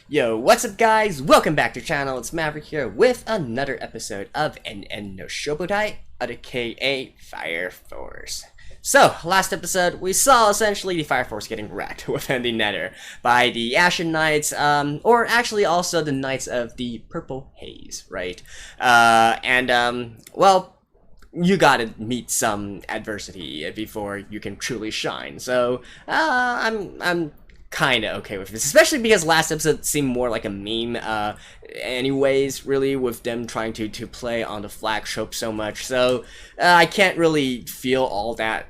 Yo, what's up guys? Welcome back to the channel. It's Maverick here with another episode of Enen no Shouboutai, aka Fire Force. So, last episode, we saw essentially the Fire Force getting wrecked within the Nether by the Ashen Knights, or actually also the Knights of the Purple Haze, right? Well, you gotta meet some adversity before you can truly shine. So, I'm kind of okay with this, especially because last episode seemed more like a meme anyways, really, with them trying to play on the flagship so much. So I can't really feel all that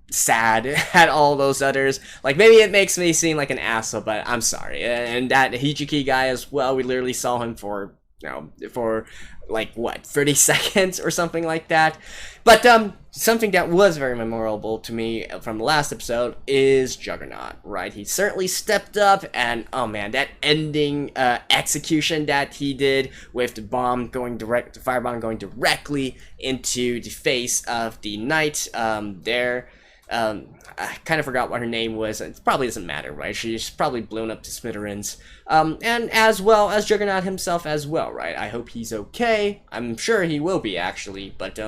sad at all those others. Like, maybe it makes me seem like an asshole, but I'm sorry. And that Hijiki guy as well, we literally saw him for, you know, for like what, 30 seconds or something like that. But something that was very memorable to me from the last episode is Juggernaut, right? He certainly stepped up, and oh man, that ending execution that he did with the firebomb going directly into the face of the knight there. I kind of forgot what her name was. It probably doesn't matter, right? She's probably blown up to smithereens. And as well as Juggernaut himself as well, right? I hope he's okay. I'm sure he will be, actually, but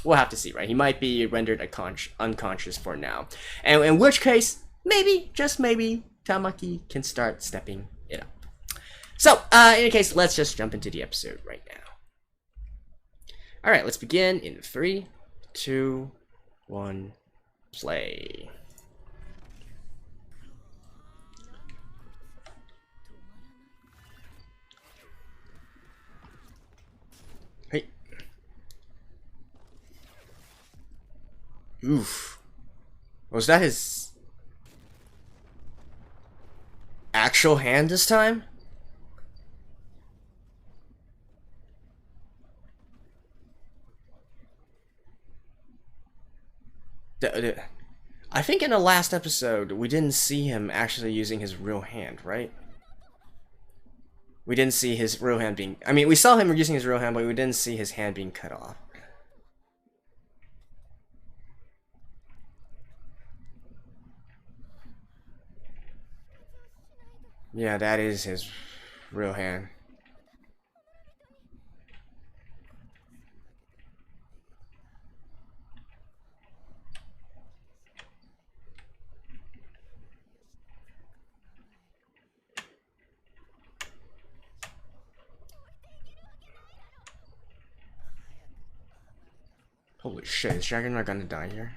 we'll have to see, right? He might be rendered unconscious for now. And in which case, maybe, just maybe, Tamaki can start stepping it up. So, in any case, let's just jump into the episode right now. Alright, let's begin in 3, 2, 1... play. Hey. Oof. Was that his actual hand this time? I think in the last episode, we didn't see him actually using his real hand, right? We didn't see his real hand being... I mean, we saw him using his real hand, but we didn't see his hand being cut off. Yeah, that is his real hand. Holy shit, is Juggernaut gonna die here?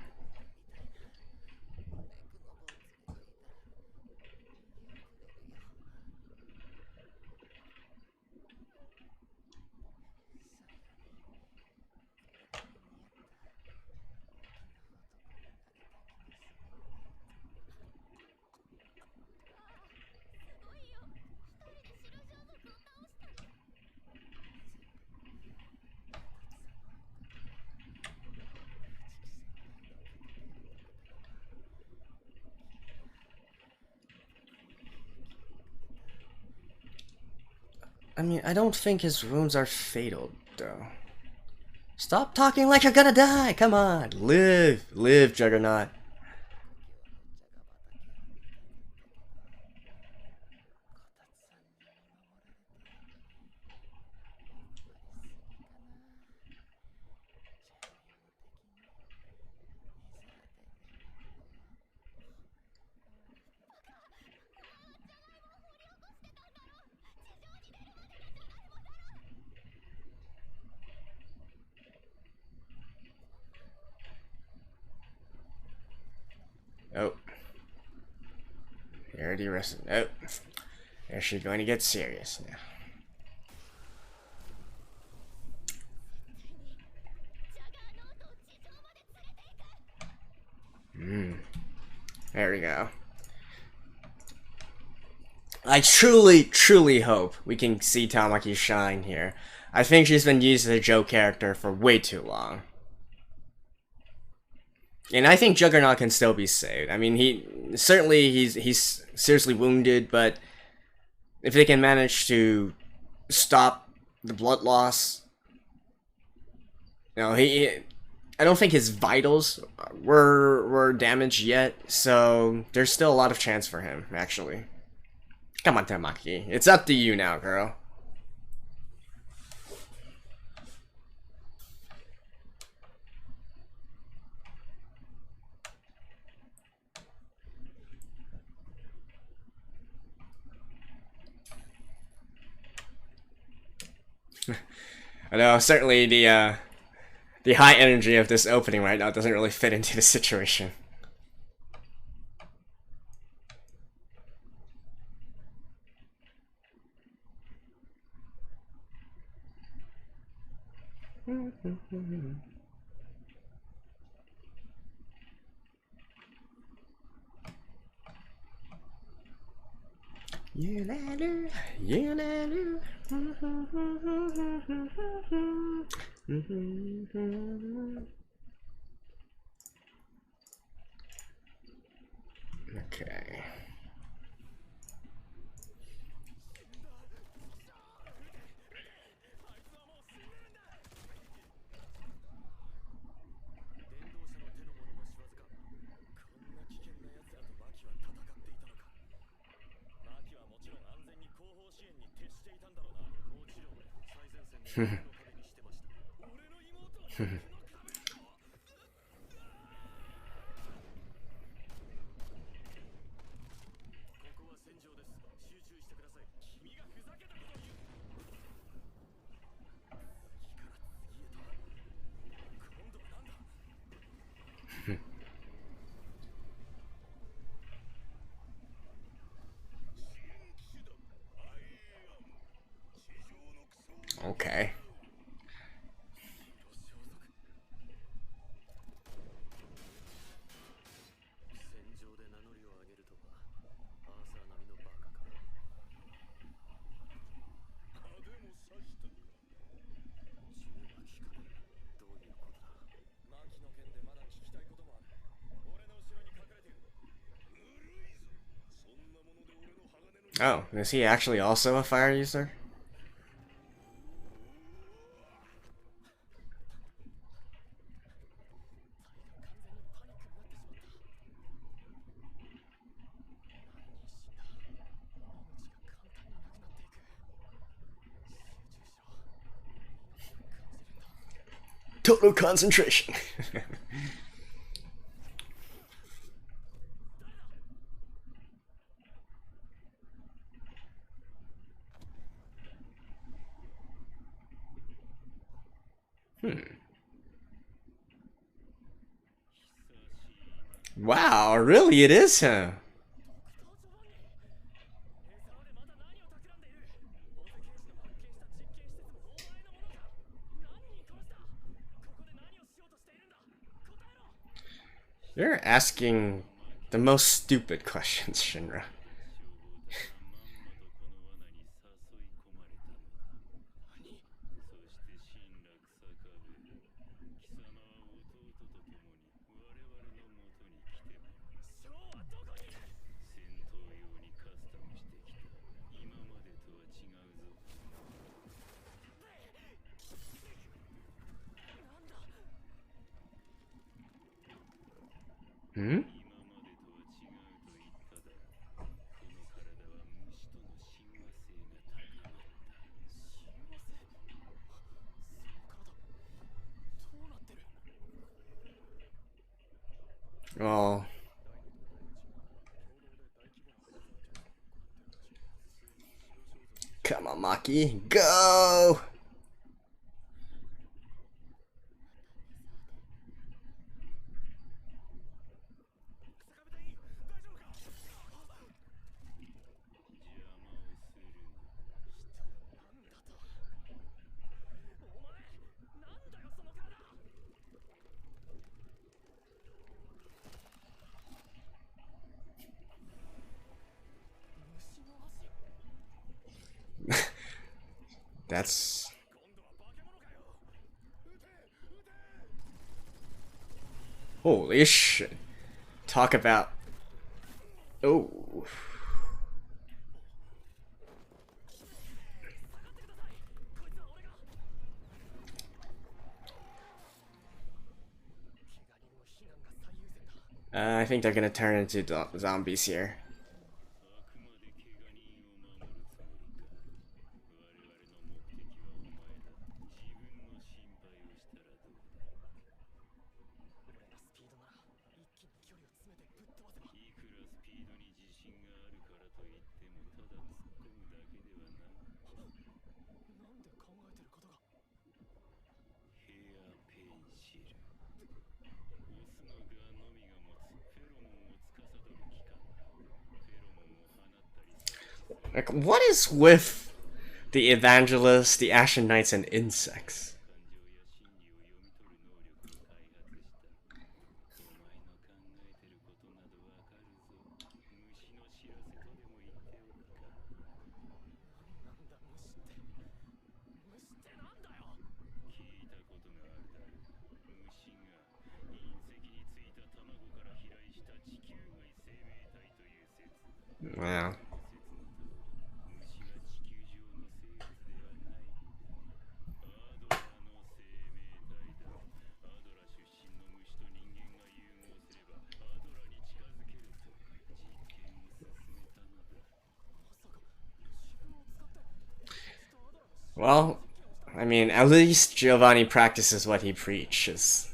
I mean, I don't think his wounds are fatal, though. Stop talking like you're gonna die! Come on! Live! Live, Juggernaut! Oh. He already arrested. Oh. They're actually going to get serious now. There we go. I truly hope we can see Tamaki shine here. I think she's been used as a joke character for way too long. And I think Juggernaut can still be saved. I mean, he's seriously wounded, but if they can manage to stop the blood loss, you know, I don't think his vitals were damaged yet, so there's still a lot of chance for him, actually. Come on, Tamaki. It's up to you now, girl. I know, certainly the high energy of this opening right now doesn't really fit into the situation. Okay. Okay. Oh, is he actually also a fire user? Total concentration. Wow, really? It is him. You're asking the most stupid questions, Shinra. Hmm? Well... Come on, Maki. Go! That's... Holy shit. Talk about... Oh... I think they're gonna turn into zombies here. Like, what is with the evangelists, the Ashen Knights, and insects? Wow. Well, I mean, at least Giovanni practices what he preaches.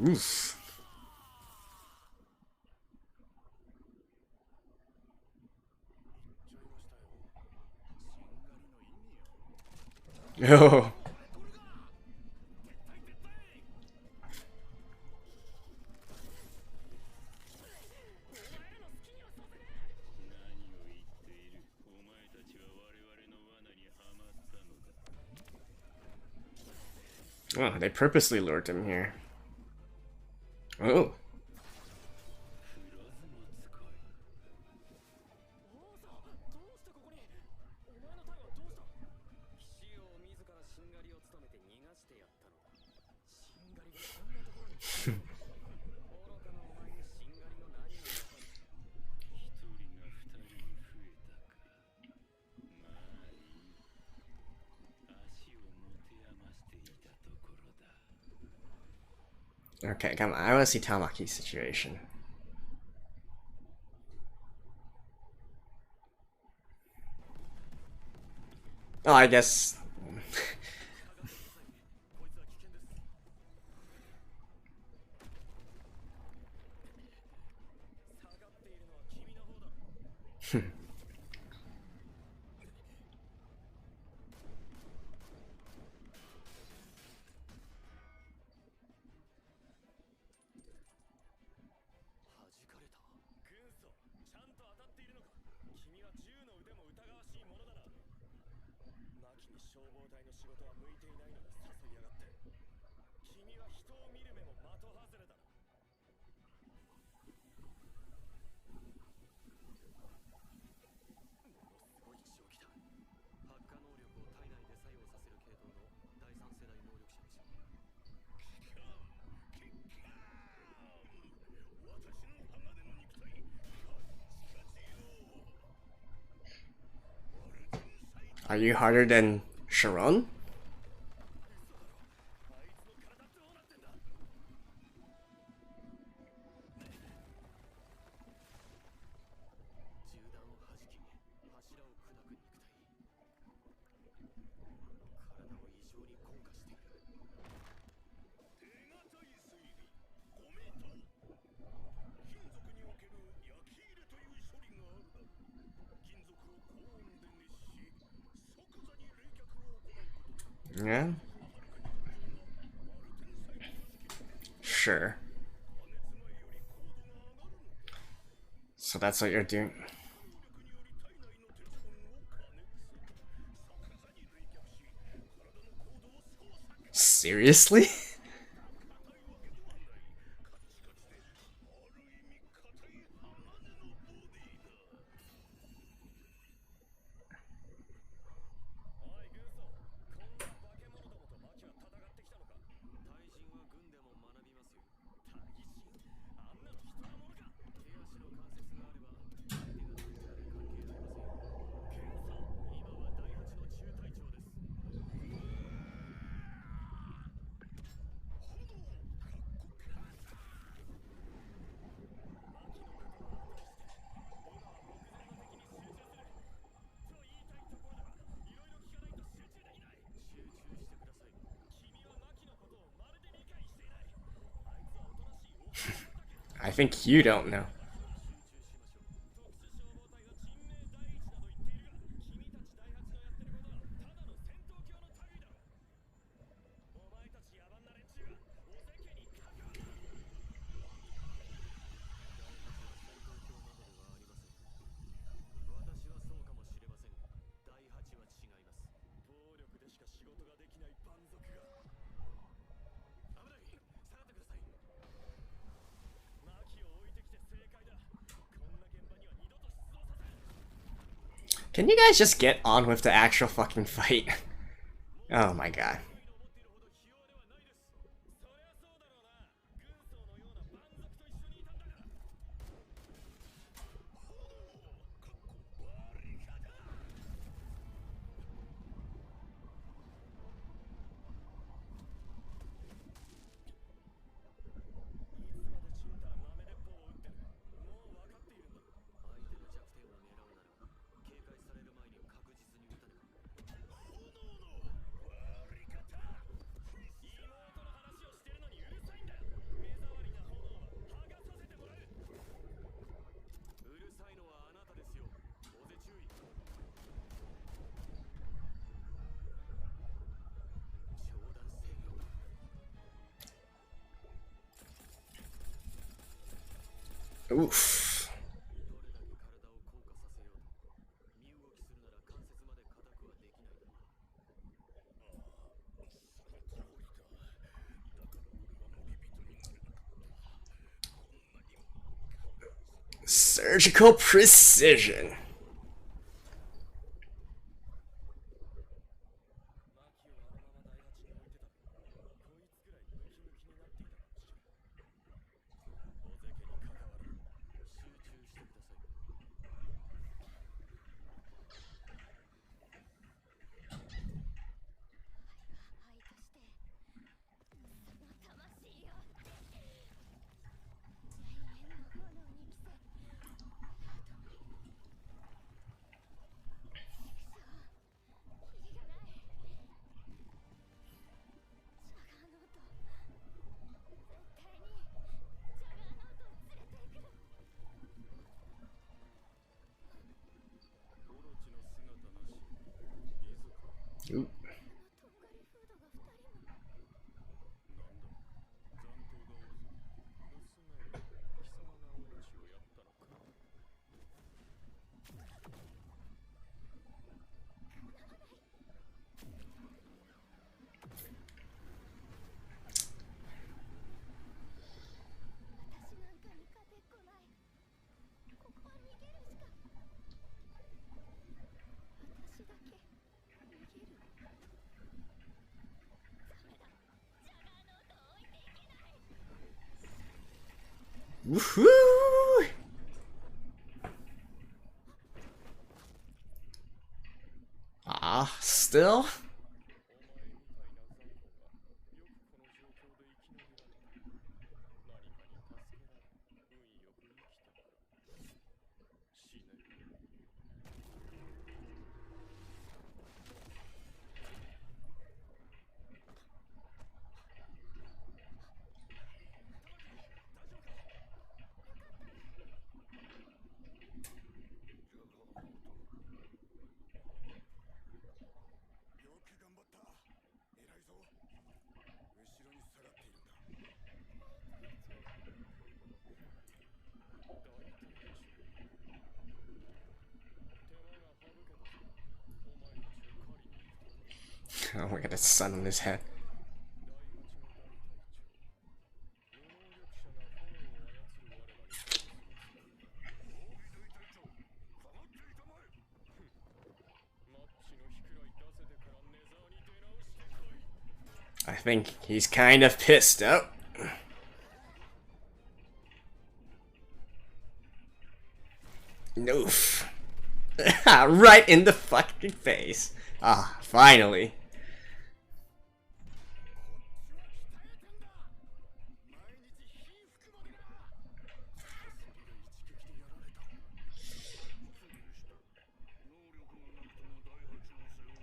Oof. Oh. Oh, they purposely lured him here. Oh. Okay, come on. I want to see Tamaki's situation. Oh, I guess. Are you harder than Sharon? Yeah. Sure. So that's what you're doing. Seriously? think you don't know. Can you guys just get on with the actual fucking fight? Oh my god. Oof. Surgical precision. Ooh. Woohoo! Ah, still? Oh my god, the sun on his head. I think he's kind of pissed. Oh. Oof. Right in the fucking face. Ah, finally.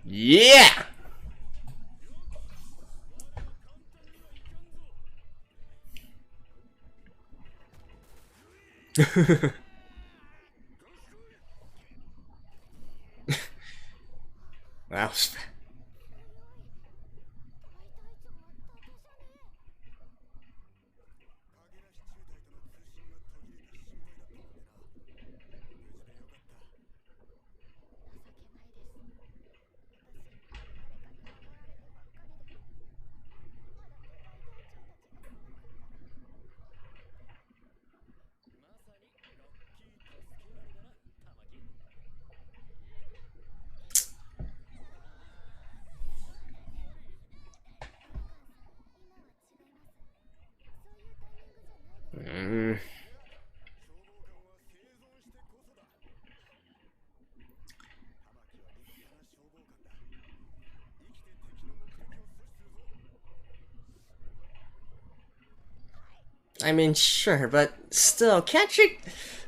Yeah! Wow. I mean, sure, but still, can't you...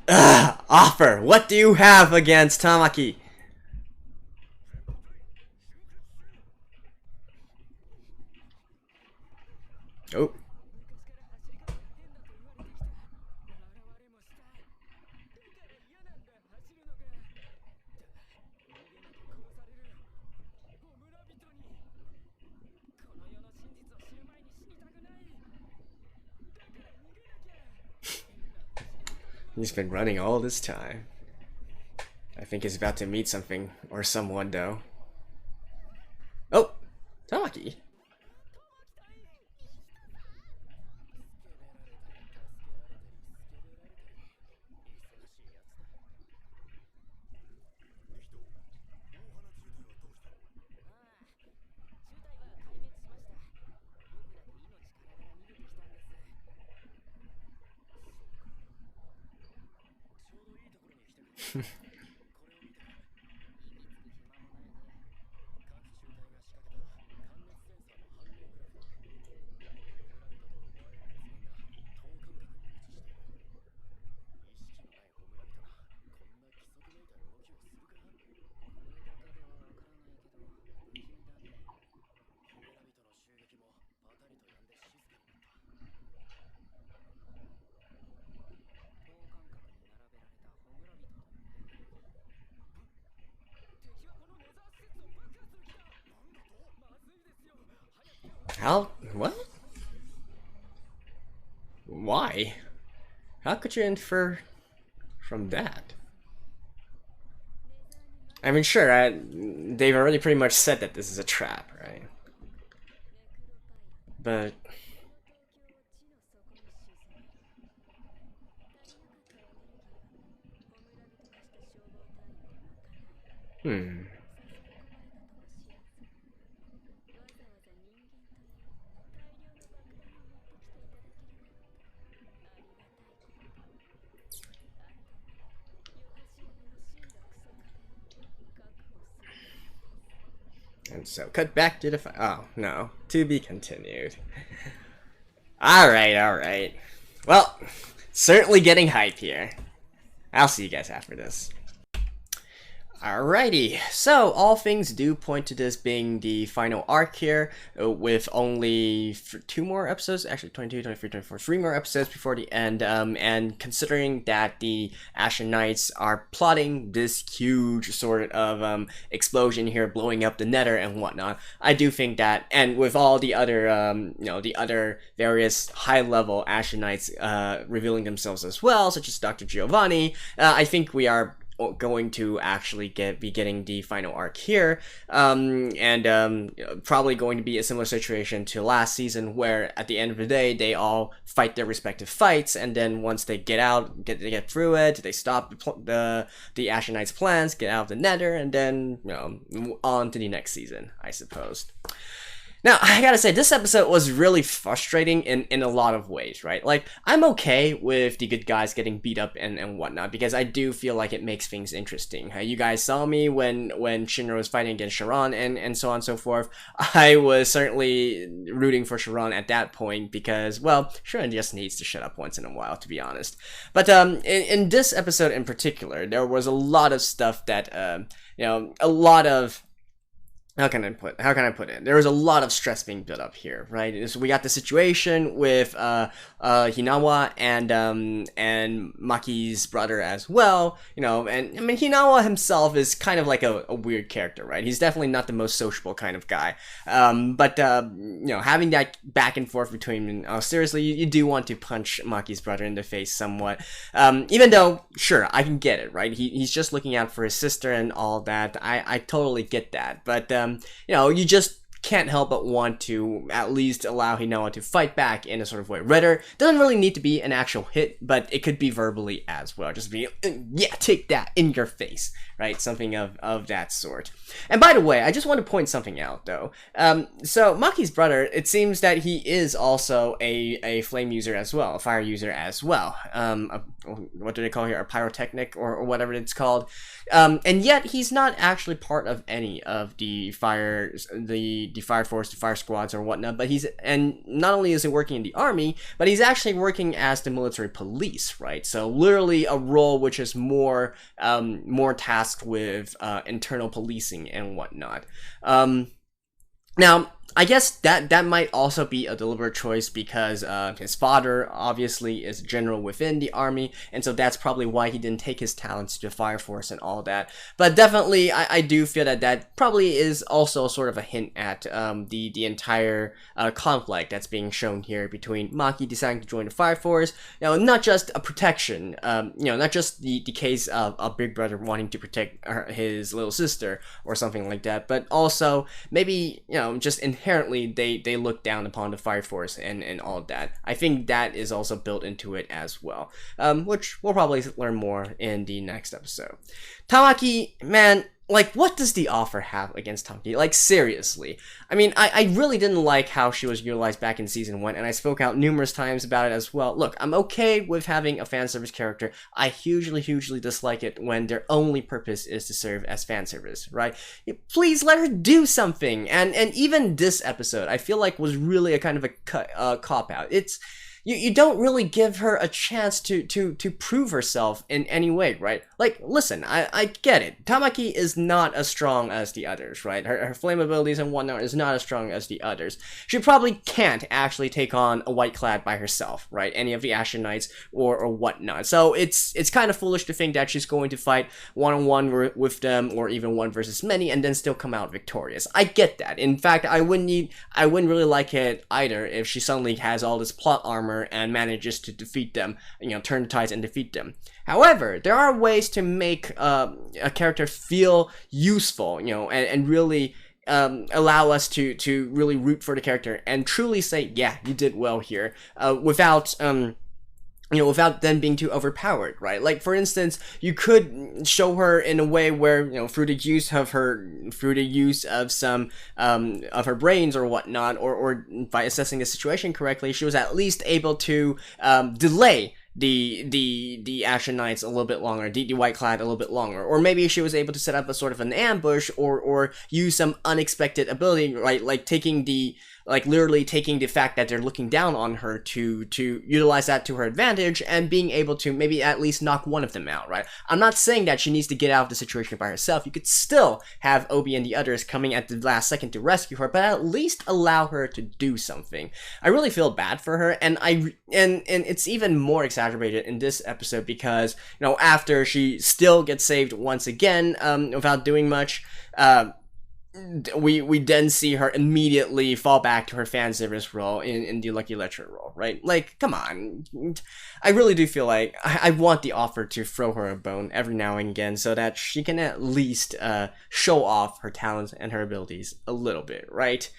offer! What do you have against Tamaki? Oh. He's been running all this time. I think he's about to meet something or someone, though. Oh! Tamaki! How? What? Why? How could you infer from that? I mean, sure, they've already pretty much said that this is a trap, right? But... And so, cut back to the oh, no. To be continued. Alright. Well, certainly getting hype here. I'll see you guys after this. Alrighty, so all things do point to this being the final arc here, with only 2 more episodes, actually 22, 23, 24, 3 more episodes before the end, and considering that the Ashen Knights are plotting this huge sort of explosion here, blowing up the Nether and whatnot, I do think that, and with all the other, the other various high-level Ashen Knights revealing themselves as well, such as Dr. Giovanni, I think we are going to actually be getting the final arc here, and probably going to be a similar situation to last season, where at the end of the day they all fight their respective fights, and then once they get out, get through it, they stop the Ashen Knights' plans, get out of the Nether, and then on to the next season, I suppose. Now, I gotta say, this episode was really frustrating in a lot of ways, right? Like, I'm okay with the good guys getting beat up and whatnot, because I do feel like it makes things interesting. You guys saw me when Shinra was fighting against Sharon and so on and so forth. I was certainly rooting for Sharon at that point, because, well, Sharon just needs to shut up once in a while, to be honest. But in this episode in particular, there was a lot of stuff that, a lot of how can I put it? There was a lot of stress being built up here, right? So we got the situation with Hinawa and Maki's brother as well, you know, and I mean Hinawa himself is kind of like a weird character, right? He's definitely not the most sociable kind of guy. But you know, having that back and forth between seriously, you do want to punch Maki's brother in the face somewhat. Even though, sure, I can get it, right? He's just looking out for his sister and all that. I totally get that, but you know, you just can't help but want to at least allow Hinawa to fight back in a sort of way. Redder doesn't really need to be an actual hit, but it could be verbally as well. Just be, yeah, take that in your face, right? Something of that sort. And by the way, I just want to point something out, though. So Maki's brother, it seems that he is also a flame user as well, a fire user as well. What do they call here? A pyrotechnic or whatever it's called. And yet he's not actually part of any of the fire force, the fire squads or whatnot, but and not only is he working in the army, but he's actually working as the military police, right? So literally a role which is more tasked with internal policing and whatnot. Now, I guess that might also be a deliberate choice because his father obviously is a general within the army, and so that's probably why he didn't take his talents to the fire force and all that. But definitely, I do feel that probably is also sort of a hint at the entire conflict that's being shown here between Maki deciding to join the fire force. You know, not just a protection, you know, not just the case of a big brother wanting to protect his little sister or something like that, but also maybe, you know, just inherently they look down upon the fire force and all of that. I think that is also built into it as well, which we'll probably learn more in the next episode. Tamaki, man, like, what does the offer have against Tamaki? Like, seriously. I mean, I really didn't like how she was utilized back in Season 1, and I spoke out numerous times about it as well. Look, I'm okay with having a fan service character. I hugely dislike it when their only purpose is to serve as fan service, right? Please let her do something! And even this episode, I feel like was really a kind of a cop-out. You don't really give her a chance to prove herself in any way, right? Like, listen, I get it. Tamaki is not as strong as the others, right? Her flame abilities and whatnot is not as strong as the others. She probably can't actually take on a White Clad by herself, right? Any of the Ashen Knights or whatnot. So it's kind of foolish to think that she's going to fight one-on-one with them or even one versus many and then still come out victorious. I get that. In fact, I wouldn't really like it either if she suddenly has all this plot armor and manages to defeat them, you know, turn the tides and defeat them. However, there are ways to make a character feel useful, you know, and really allow us to really root for the character and truly say, yeah, you did well here, without you know, without them being too overpowered, right? Like, for instance, you could show her in a way where, you know, through the use of some of her brains or whatnot, or by assessing the situation correctly, she was at least able to delay the Ashen Knights a little bit longer, the White Clad a little bit longer, or maybe she was able to set up a sort of an ambush or use some unexpected ability, right? Like literally taking the fact that they're looking down on her to utilize that to her advantage and being able to maybe at least knock one of them out, right? I'm not saying that she needs to get out of the situation by herself. You could still have Obi and the others coming at the last second to rescue her, but at least allow her to do something. I really feel bad for her, and it's even more exaggerated in this episode because, you know, after she still gets saved once again, without doing much, we then see her immediately fall back to her fan service role in the Lucky Lecturer role, right? Like, come on. I really do feel like I want the offer to throw her a bone every now and again so that she can at least show off her talents and her abilities a little bit, right?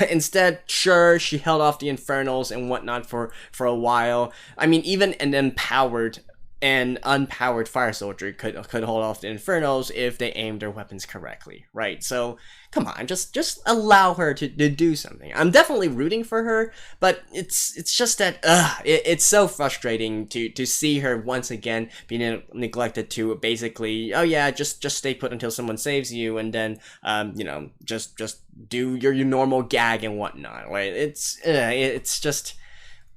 Instead, sure, she held off the Infernals and whatnot for a while. I mean, even an empowered and unpowered fire soldier could hold off the Infernos if they aimed their weapons correctly, right? So, come on, just allow her to do something. I'm definitely rooting for her, but it's just that, it's so frustrating to see her once again being neglected to basically, oh yeah, just stay put until someone saves you, and then, you know, just do your normal gag and whatnot, right? It's just...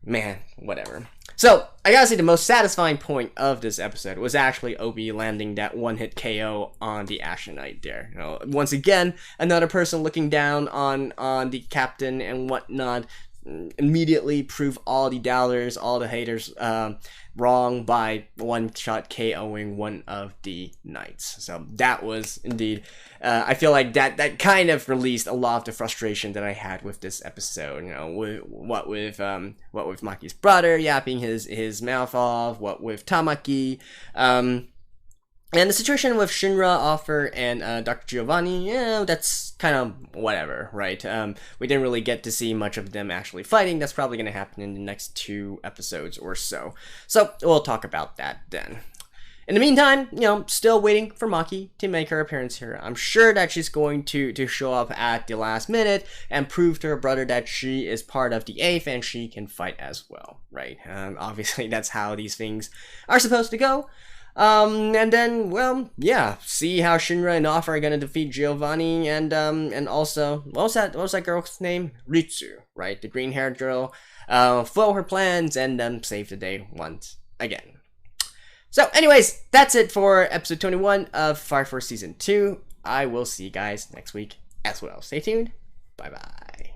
man, whatever. So, I gotta say, the most satisfying point of this episode was actually Obi landing that one-hit KO on the Ashen Knight there. You know, once again, another person looking down on the captain and whatnot, immediately prove all the doubters, all the haters, wrong by one-shot KOing one of the knights. So that was indeed, I feel like that kind of released a lot of the frustration that I had with this episode. You know, what with Maki's brother yapping his mouth off, what with Tamaki, and the situation with Shinra, Offer, and Dr. Giovanni, that's kind of whatever, right? We didn't really get to see much of them actually fighting. That's probably going to happen in the next 2 episodes or so. So, we'll talk about that then. In the meantime, still waiting for Maki to make her appearance here. I'm sure that she's going to show up at the last minute and prove to her brother that she is part of the 8th and she can fight as well, right? Obviously, that's how these things are supposed to go. And then, well, yeah, see how Shinra and Offer are gonna defeat Giovanni, and also, what was that girl's name? Ritsu, right? The green-haired girl, foil her plans, and save the day once again. So, anyways, that's it for episode 21 of Fire Force Season 2. I will see you guys next week as well. Stay tuned. Bye-bye.